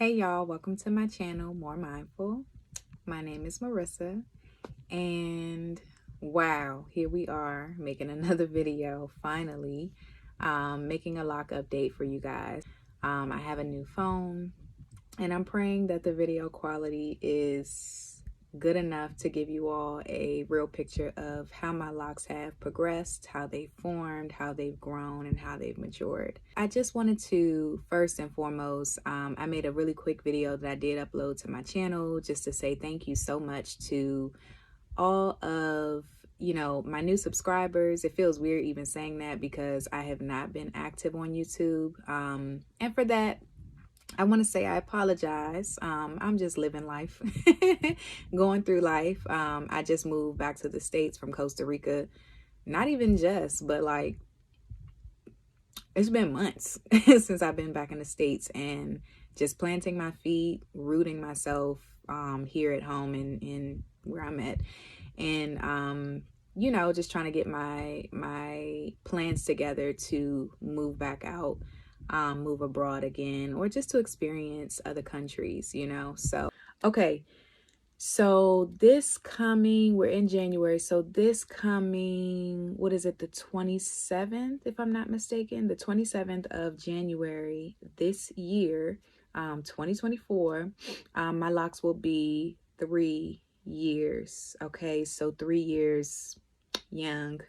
Hey y'all, welcome to my channel, More Mindful. My name is Marissa, and wow, here we are making another video, finally, making a lock update for you guys. I have a new phone, and I'm praying that the video quality is good enough to give you all a real picture of how my locks have progressed, how they've formed, how they've grown, and how they've matured. I just wanted to, first and foremost, I made a really quick video that I did upload to my channel just to say thank you so much to all of my new subscribers. It feels weird even saying that because I have not been active on YouTube, and for that I want to say I apologize. I'm just living life, going through life. I just moved back to the States from Costa Rica. Not even just, but like, it's been months since I've been back in the States, and just planting my feet, rooting myself here at home in where I'm at. And just trying to get my plans together to move back out, move abroad again, or just to experience other countries, So, okay. So we're in January. So this coming, what is it? The 27th, if I'm not mistaken, the 27th of January this year, 2024, my locks will be 3 years. Okay. So 3 years young,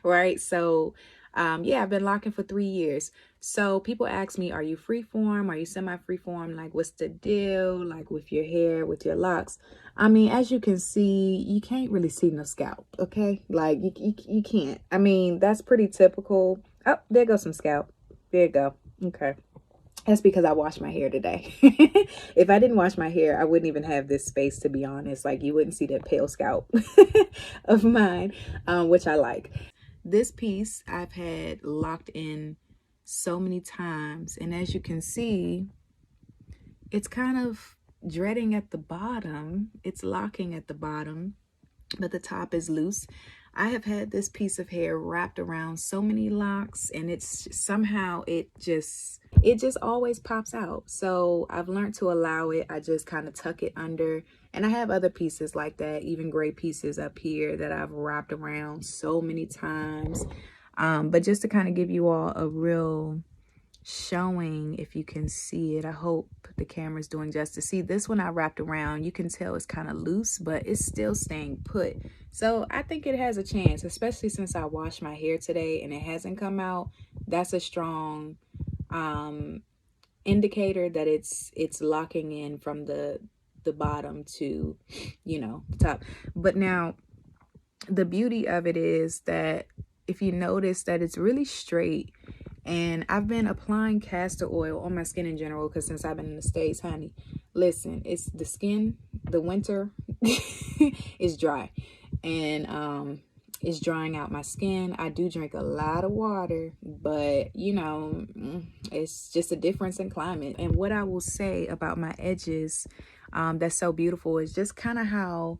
right? So, yeah, I've been locking for 3 years. So people ask me, are you freeform? Are you semi-freeform? Like, what's the deal? Like with your hair, with your locks? I mean, as you can see, you can't really see no scalp, okay? Like, you can't. I mean, that's pretty typical. Oh, there goes some scalp. There you go. Okay. That's because I washed my hair today. If I didn't wash my hair, I wouldn't even have this space, to be honest. Like, you wouldn't see that pale scalp of mine, which I like. This piece I've had locked in so many times, and as you can see, it's kind of dreading at the bottom. It's locking at the bottom, but the top is loose. I have had this piece of hair wrapped around so many locks, and it's somehow it just always pops out. So I've learned to allow it. I just kind of tuck it under, and I have other pieces like that, even gray pieces up here that I've wrapped around so many times. But just to kind of give you all a real showing, if you can see it, I hope the camera's doing justice. See, this one I wrapped around, you can tell it's kind of loose, but it's still staying put. So I think it has a chance, especially since I washed my hair today and it hasn't come out. That's a strong indicator that it's locking in from the bottom to the top. But now the beauty of it is that if you notice that it's really straight, and I've been applying castor oil on my skin in general, because since I've been in the States, honey, listen, it's the skin, the winter is dry, and it's drying out my skin. I do drink a lot of water, but it's just a difference in climate. And what I will say about my edges, that's so beautiful, is just kind of how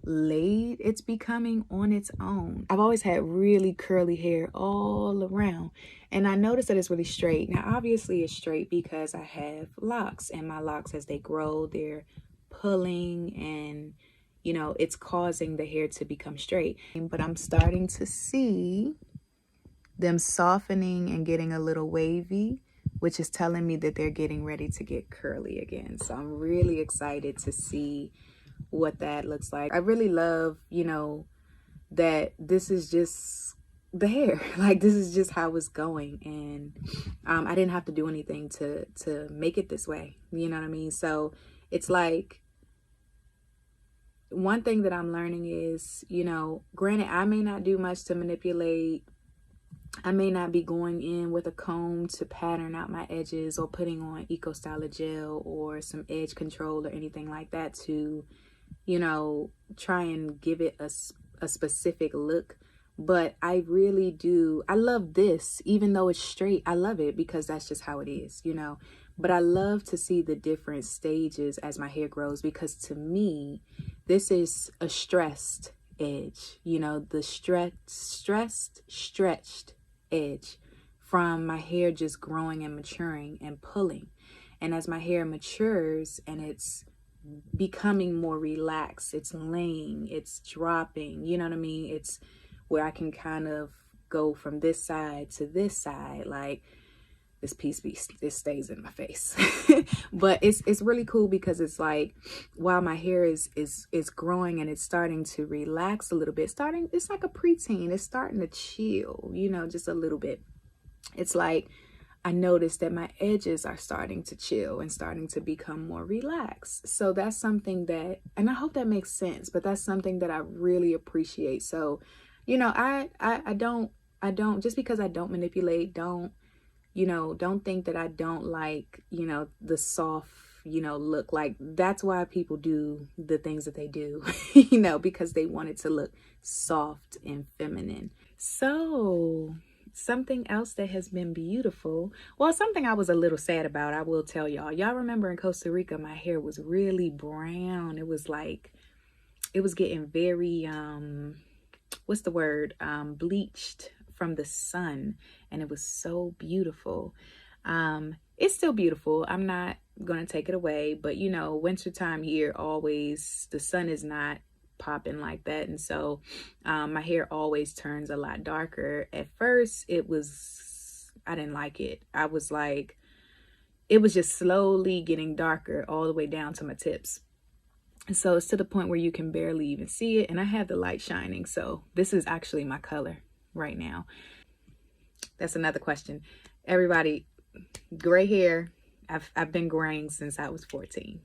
laid it's becoming on its own. I've always had really curly hair all around, and I noticed that it's really straight. Now obviously it's straight because I have locks, and my locks, as they grow, they're pulling, and it's causing the hair to become straight. But I'm starting to see them softening and getting a little wavy, which is telling me that they're getting ready to get curly again. So I'm really excited to see what that looks like. I really love, that this is just the hair. Like, this is just how it's going, and I didn't have to do anything to make it this way. You know what I mean? So it's like, one thing that I'm learning is, granted, I may not do much to manipulate. I may not be going in with a comb to pattern out my edges, or putting on Eco Styler gel or some edge control or anything like that to try and give it a specific look. But I really do. I love this, even though it's straight. I love it because that's just how it is, But I love to see the different stages as my hair grows, because to me, this is a stressed edge, the stretched edge from my hair just growing and maturing and pulling. And as my hair matures and it's becoming more relaxed, it's laying, it's dropping, you know what I mean? It's where I can kind of go from this side to this side, like this this stays in my face. But it's really cool because it's like while my hair is growing and it's starting to relax a little bit, it's like a preteen, it's starting to chill, you know, just a little bit. It's like I noticed that my edges are starting to chill and starting to become more relaxed. So that's something that, and I hope that makes sense, but that's something that I really appreciate. So, you know, I don't, just because I don't manipulate, don't think that I don't like, you know, the soft, you know, look. Like that's why people do the things that they do, you know, because they want it to look soft and feminine. So something else that has been beautiful, well, something I was a little sad about, I will tell y'all remember in Costa Rica, my hair was really brown. It was like, it was getting very, what's the word? Bleached from the sun. And it was so beautiful. It's still beautiful. I'm not going to take it away, but you know, wintertime here, always, the sun is not popping like that. And so my hair always turns a lot darker. At first I didn't like it. I was like, it was just slowly getting darker all the way down to my tips. And so it's to the point where you can barely even see it. And I have the light shining. So this is actually my color right now. That's another question. Everybody, gray hair. I've been graying since I was 14.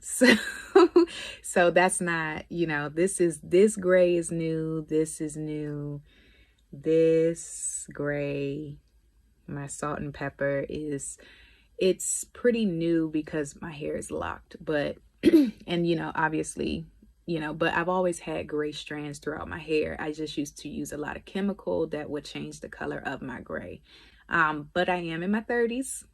So that's not, you know, this gray is new. This is new. This gray, my salt and pepper it's pretty new because my hair is locked, but, and you know, obviously, you know, but I've always had gray strands throughout my hair. I just used to use a lot of chemical that would change the color of my gray. But I am in my 30s.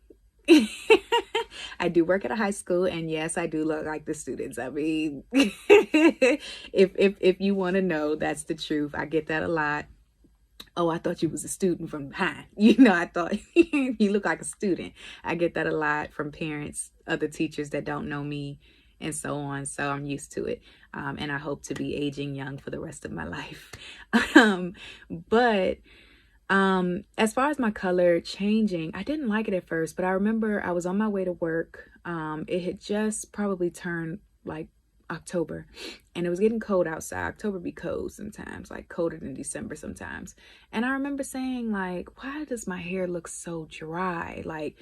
I do work at a high school, and yes, I do look like the students. I mean, if you want to know, that's the truth. I get that a lot. Oh, I thought you was a student from behind. You know, I thought you look like a student. I get that a lot from parents, other teachers that don't know me, and so on. So I'm used to it. And I hope to be aging young for the rest of my life. But as far as my color changing, I didn't like it at first, but I remember I was on my way to work. It had just probably turned like October, and it was getting cold outside. October be cold sometimes, like colder than December sometimes. And I remember saying like, why does my hair look so dry? Like,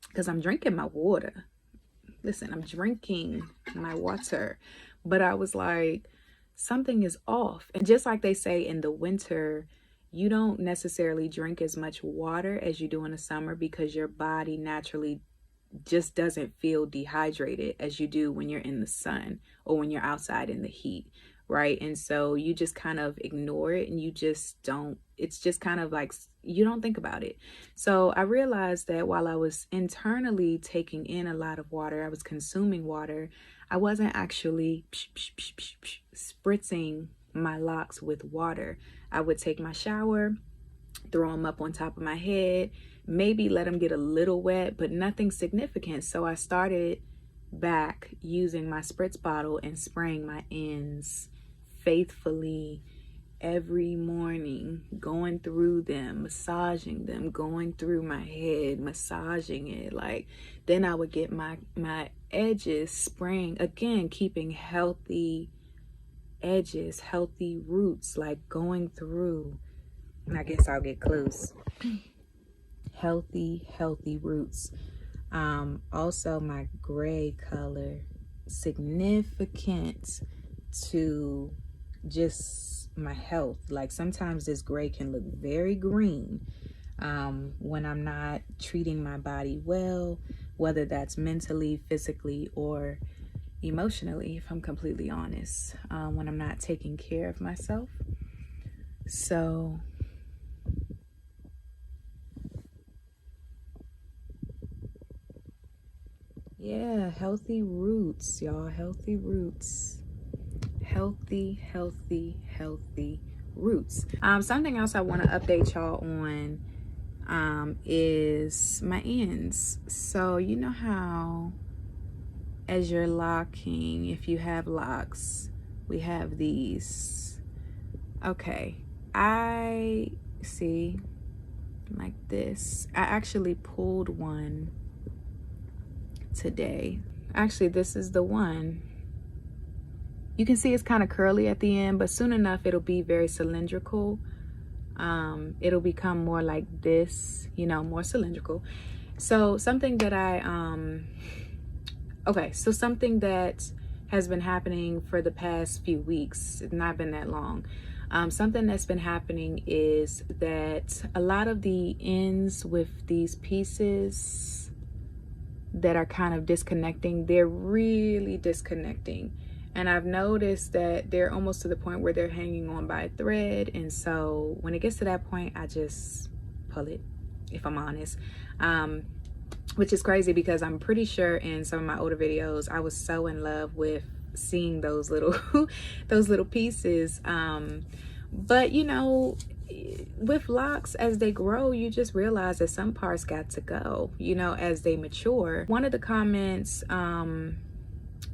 because I'm drinking my water. Listen, I'm drinking my water, but I was like, something is off. And just like they say in the winter, you don't necessarily drink as much water as you do in the summer because your body naturally just doesn't feel dehydrated as you do when you're in the sun or when you're outside in the heat, right? And so you just kind of ignore it, and you just don't, it's just kind of like you don't think about it. So I realized that while I was internally taking in a lot of water, I was consuming water, I wasn't actually spritzing my locks with water. I would take my shower, throw them up on top of my head, maybe let them get a little wet, but nothing significant. So I started back using my spritz bottle and spraying my ends faithfully every morning, going through them, massaging them, going through my head, massaging it. Like, then I would get my edges spraying again, keeping healthy edges, healthy roots, like going through. I guess I'll get close. Healthy roots. Also my gray color, significant to just my health. Like sometimes this gray can look very green when I'm not treating my body well, whether that's mentally, physically, or emotionally, if I'm completely honest, when I'm not taking care of myself. So yeah, healthy roots, y'all. Healthy roots. Healthy roots. Something else I want to update y'all on. is my ends. So you know how as you're locking, if you have locks, we have these. Okay, I see like this. I actually pulled one today. Actually, this is the one. You can see it's kind of curly at the end, but soon enough it'll be very cylindrical. It'll become more like this, you know, more cylindrical. So something that something that has been happening for the past few weeks, it's not been that long. Something that's been happening is that a lot of the ends with these pieces that are kind of disconnecting, they're really disconnecting. And I've noticed that they're almost to the point where they're hanging on by a thread. And so when it gets to that point, I just pull it, if I'm honest. Which is crazy because I'm pretty sure in some of my older videos, I was so in love with seeing those little those little pieces. But you know, with locks, as they grow, you just realize that some parts got to go, you know, as they mature. One of the comments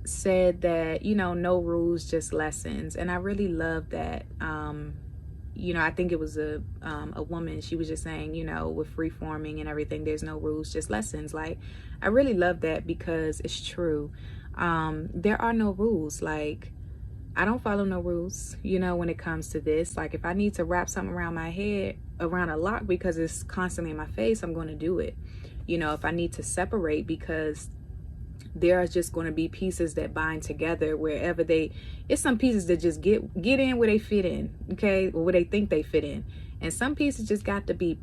said that, you know, no rules, just lessons. And I really love that. You know, I think it was a woman. She was just saying, you know, with freeforming and everything, there's no rules, just lessons. Like, I really love that because it's true. There are no rules. Like, I don't follow no rules, you know, when it comes to this. Like, if I need to wrap something around my head, around a lock, because it's constantly in my face, I'm going to do it. You know, if I need to separate because there are just going to be pieces that bind together wherever it's some pieces that just get in where they fit in, okay, or where they think they fit in, and some pieces just got to be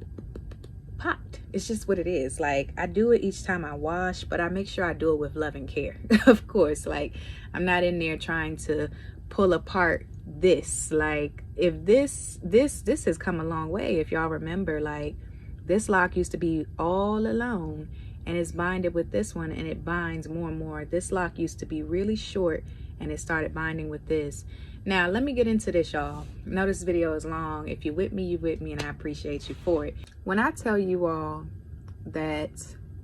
popped. It's just what it is. Like, I do it each time I wash, but I make sure I do it with love and care. Of course, like, I'm not in there trying to pull apart this. Like, if this has come a long way. If y'all remember, like, this lock used to be all alone and it's binded with this one, and it binds more and more. This lock used to be really short and it started binding with this. Now let me get into this, y'all. I know this video is long. If you're with me, you're with me, and I appreciate you for it. When I tell you all that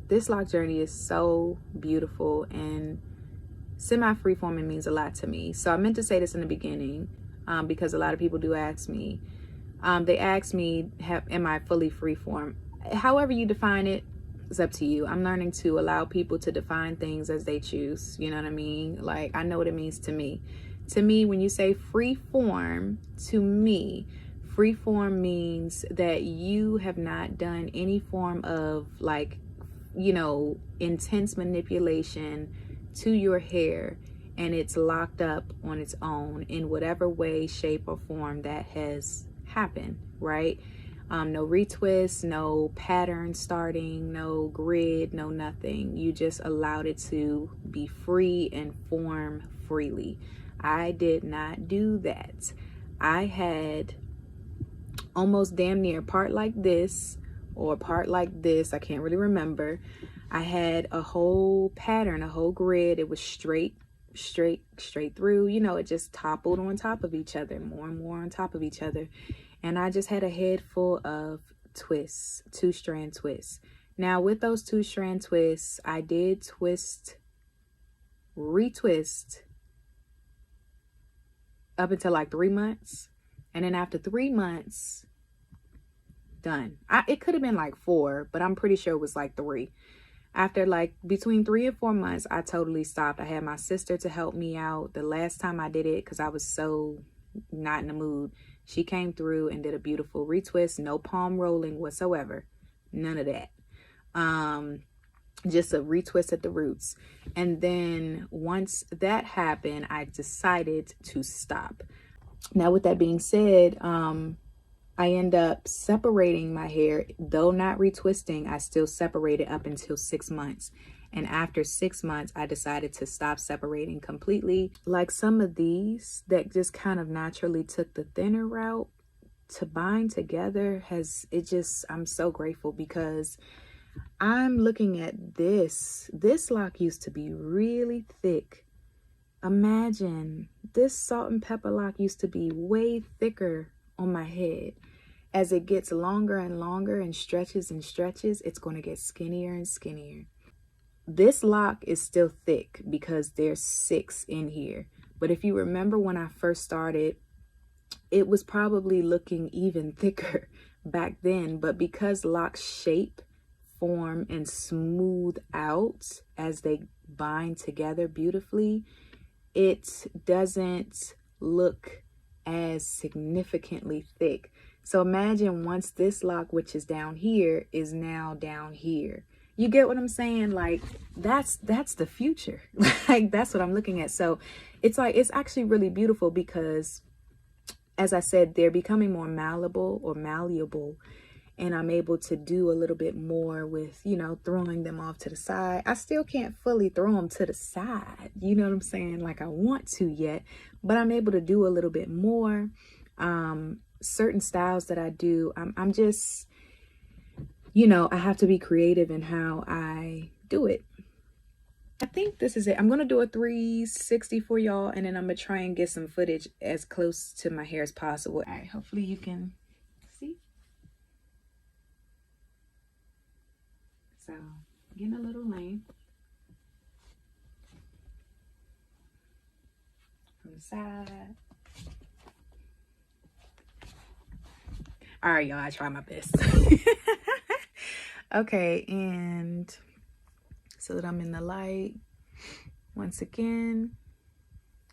this lock journey is so beautiful and semi-freeforming means a lot to me. So I meant to say this in the beginning because a lot of people do ask me. They ask me, am I fully freeform? However you define it, it's up to you. I'm learning to allow people to define things as they choose. You know what I mean? Like, I know what it means to me. To me, when you say free form, to me, free form means that you have not done any form of, like, you know, intense manipulation to your hair, and it's locked up on its own in whatever way, shape, or form that has happened, right? No retwist, no pattern starting, no grid, no nothing. You just allowed it to be free and form freely. I did not do that. I had almost damn near part like this or part like this. I can't really remember. I had a whole pattern, a whole grid. It was straight through. You know, it just toppled on top of each other, more and more on top of each other. And I just had a head full of twists, 2-strand twists. Now with those 2-strand twists, I did twist, retwist up until like 3 months. And then after 3 months, done. It could have been like 4, but I'm pretty sure it was like 3. After like between 3 and 4 months, I totally stopped. I had my sister to help me out. The last time I did it, because I was so not in the mood, she came through and did a beautiful retwist, no palm rolling whatsoever, none of that. Just a retwist at the roots. And then once that happened, I decided to stop. Now with that being said, I end up separating my hair, though not retwisting. I still separated up until 6 months. And after 6 months, I decided to stop separating completely. Like some of these that just kind of naturally took the thinner route to bind together I'm so grateful, because I'm looking at this. This lock used to be really thick. Imagine, this salt and pepper lock used to be way thicker on my head. As it gets longer and longer and stretches, it's going to get skinnier and skinnier. This lock is still thick because there's 6 in here. But if you remember when I first started, it was probably looking even thicker back then. But because locks shape, form, and smooth out as they bind together beautifully, it doesn't look as significantly thick. So imagine once this lock, which is down here, is now down here. You get what I'm saying? Like that's the future. Like that's what I'm looking at. So it's like, it's actually really beautiful because, as I said, they're becoming more malleable, and I'm able to do a little bit more with, you know, throwing them off to the side. I still can't fully throw them to the side, you know what I'm saying, like I want to yet, but I'm able to do a little bit more. Certain styles that I do, I'm just, you know, I have to be creative in how I do it. I think this is it. I'm going to do a 360 for y'all, and then I'm going to try and get some footage as close to my hair as possible. All right, hopefully you can see. So, getting a little length from the side. All right, y'all, I try my best. Okay, and so that I'm in the light. Once again,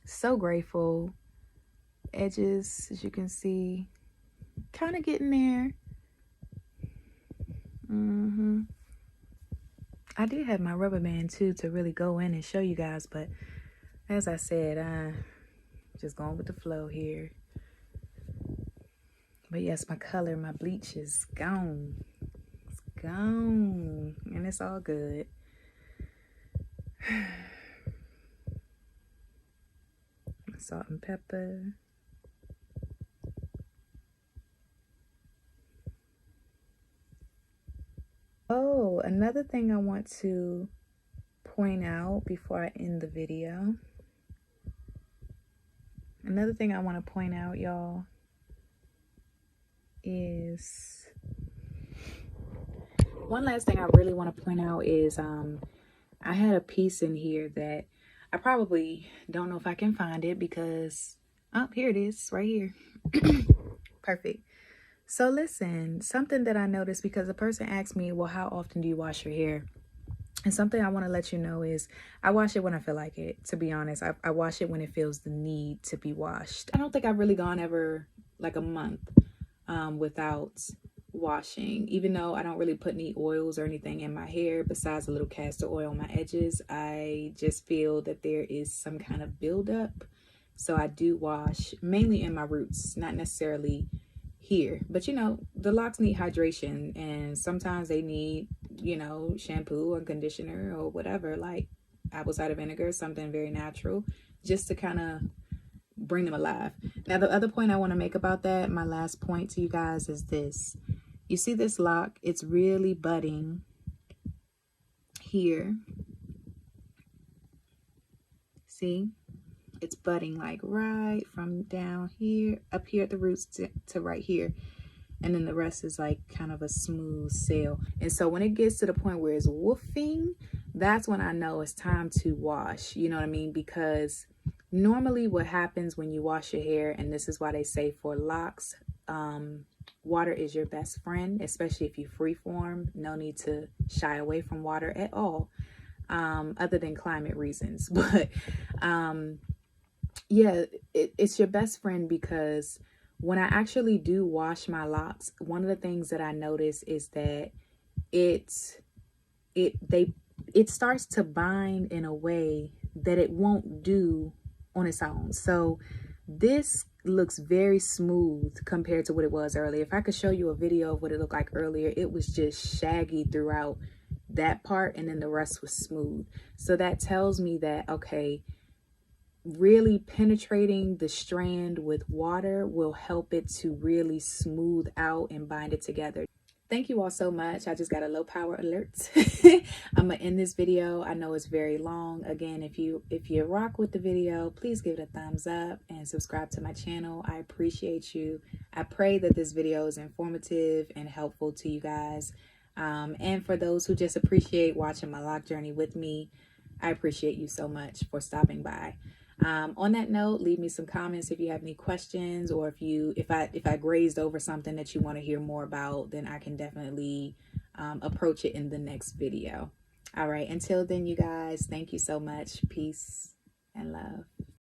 so grateful. Edges, as you can see, kind of getting there. I did have my rubber band too to really go in and show you guys, but as I said, just going with the flow here. But yes, my color, my bleach is gone. It's gone, and it's all good. Salt and pepper. Oh, another thing I want to point out before I end the video. Another thing I want to point out, y'all, is one last thing I really want to point out is I had a piece in here that I probably don't know if I can find it because, oh, here it is right here. Perfect. So listen, something that I noticed, because a person asked me, well, how often do you wash your hair? And something I want to let you know is I wash it when I feel like it, to be honest. I wash it when it feels the need to be washed. I don't think I've really gone ever like a month without washing, even though I don't really put any oils or anything in my hair besides a little castor oil on my edges. I just feel that there is some kind of buildup. So I do wash mainly in my roots, not necessarily here, but you know, the locks need hydration, and sometimes they need, you know, shampoo and conditioner or whatever, like apple cider vinegar, something very natural, just to kind of bring them alive. Now, the other point I want to make about that, my last point to you guys, is this. You see this lock? It's really budding here. See? It's budding like right from down here, up here at the roots to right here. And then the rest is like kind of a smooth sail. And so when it gets to the point where it's woofing, that's when I know it's time to wash. You know what I mean? Because normally what happens when you wash your hair, and this is why they say for locks, water is your best friend, especially if you freeform. No need to shy away from water at all, other than climate reasons. But yeah, it's your best friend, because when I actually do wash my locks, one of the things that I notice is that it starts to bind in a way that it won't do on its own. So this looks very smooth compared to what it was earlier. If I could show you a video of what it looked like earlier, it was just shaggy throughout that part, and then the rest was smooth. So that tells me that, okay, really penetrating the strand with water will help it to really smooth out and bind it together. thank you all so much. I just got a low power alert. I'm gonna end this video. I know it's very long. Again, if you rock with the video, please give it a thumbs up and subscribe to my channel. I appreciate you. I pray that this video is informative and helpful to you guys. And for those who just appreciate watching my lock journey with me, I appreciate you so much for stopping by. On that note, leave me some comments if you have any questions, or if I grazed over something that you want to hear more about, then I can definitely approach it in the next video. All right, until then, you guys, thank you so much. Peace and love.